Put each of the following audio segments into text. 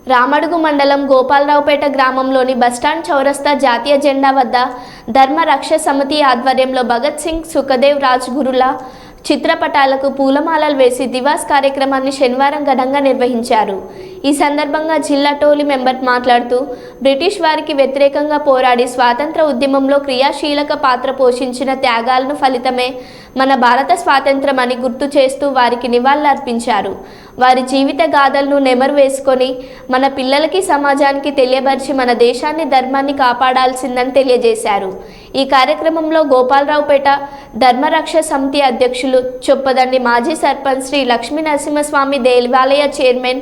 రామడుగు మండలం గోపాలరావుపేట గ్రామంలోని బస్టాండ్ చౌరస్తా జాతీయ జెండా వద్ద ధర్మ రక్ష సమితి ఆధ్వర్యంలో భగత్ సింగ్, సుఖదేవ్ రాజ్గురుల చిత్రపటాలకు పూలమాలలు వేసి దివాస్ కార్యక్రమాన్ని శనివారం ఘనంగా నిర్వహించారు. ఈ సందర్భంగా జిల్లా టోలీ మెంబర్ మాట్లాడుతూ బ్రిటిష్ వారికి వ్యతిరేకంగా పోరాడి స్వాతంత్ర ఉద్యమంలో క్రియాశీలక పాత్ర పోషించిన త్యాగాలను ఫలితమే మన భారత స్వాతంత్రం అని గుర్తు చేస్తూ వారికి నివాళులర్పించారు. వారి జీవిత గాథలను నెమరు వేసుకొని మన పిల్లలకి సమాజానికి తెలియపరిచి మన దేశాన్ని ధర్మాన్ని కాపాడాల్సిందని తెలియజేశారు. ఈ కార్యక్రమంలో గోపాలరావుపేట ధర్మరక్ష సమితి అధ్యక్షులు చొప్పదండి మాజీ సర్పంచ్ శ్రీ లక్ష్మీ నరసింహస్వామి దేవాలయ చైర్మన్,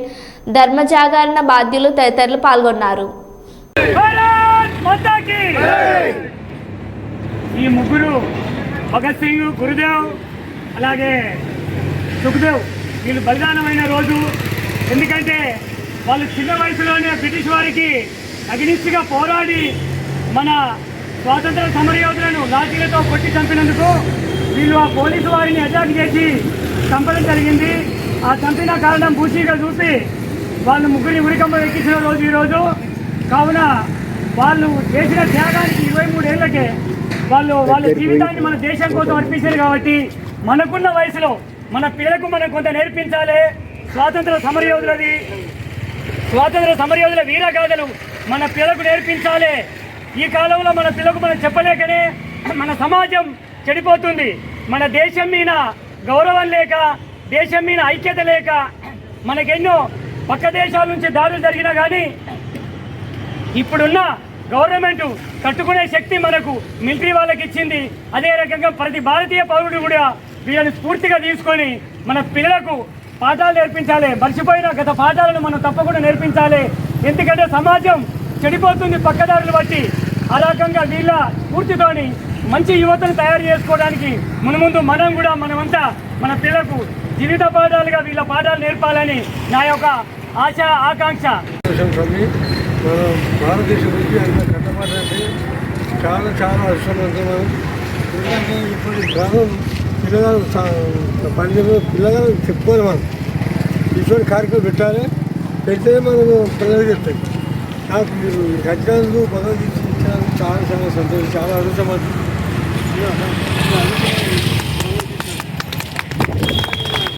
ధర్మ జాగరణ బాధ్యులు తదితరులు పాల్గొన్నారు. ఈ ముగ్గురు భగత్ సింగ్, గురుదేవ్ అలాగే సుఖదేవ్ వీళ్ళు బలిదానమైన రోజు. ఎందుకంటే వాళ్ళు చిన్న వయసులోనే బ్రిటిష్ వారికి అగ్నిస్ట్గా పోరాడి మన స్వాతంత్ర సమరయోధులను లాఠీలతో కొట్టి చంపినందుకు వీళ్ళు ఆ పోలీసు వారిని అటాక్ చేసి చంపడం జరిగింది. ఆ చంపిన కారణం బూసీగా చూసి వాళ్ళు ముగ్గురిని ఉరికంప ఎక్కించిన రోజు ఈరోజు. కావున వాళ్ళు చేసిన త్యాగానికి 23 ఏళ్లకే వాళ్ళ జీవితాన్ని మన దేశం కోసం అర్పించారు. కాబట్టి మనకున్న వయసులో మన పిల్లలకు మనం కొంత నేర్పించాలి. స్వాతంత్ర సమరయోధుల వీరగాథలు మన పిల్లలకు నేర్పించాలి. ఈ కాలంలో మన పిల్లకు మనం చెప్పలేకనే మన సమాజం చెడిపోతుంది. మన దేశం మీద గౌరవం లేక, దేశం మీద ఐక్యత లేక మనకెన్నో పక్క దేశాల నుంచి దాడులు జరిగినా కానీ ఇప్పుడున్న గవర్నమెంట్ కట్టుకునే శక్తి మనకు మిలిటరీ వాళ్ళకి ఇచ్చింది. అదే రకంగా ప్రతి భారతీయ పౌరుడు కూడా వీళ్ళని స్ఫూర్తిగా తీసుకొని మన పిల్లలకు పాఠాలు నేర్పించాలి. మర్చిపోయిన గత పాఠాలను మనం తప్పకుండా నేర్పించాలి. ఎందుకంటే సమాజం చెడిపోతుంది పక్కదారులు బట్టి. ఆ రకంగా వీళ్ళ స్ఫూర్తితోని మంచి యువతను తయారు చేసుకోవడానికి మునుముందు మనం కూడా మనమంతా మన పిల్లలకు జీవిత పాఠాలుగా వీళ్ళ పాఠాలు నేర్పాలని నా యొక్క ఆశ, ఆకాంక్ష. భారతదేశం గురించి అంత కట్టబడి చాలా చాలా అసమంతరం. ఎందుకంటే ఇప్పుడు గ్రామం పిల్లగారు పిల్లగారు చెప్పుకోవాలి. మనం ఇటువంటి కార్యక్రమం పెట్టాలి. పెడితే మనము పిల్లలు చెప్తాయి. నాకు మీరు గజ్జాలు భగవద్గీత ఇచ్చారు. చాలా చాలా సంతోషం, చాలా అదృష్టం.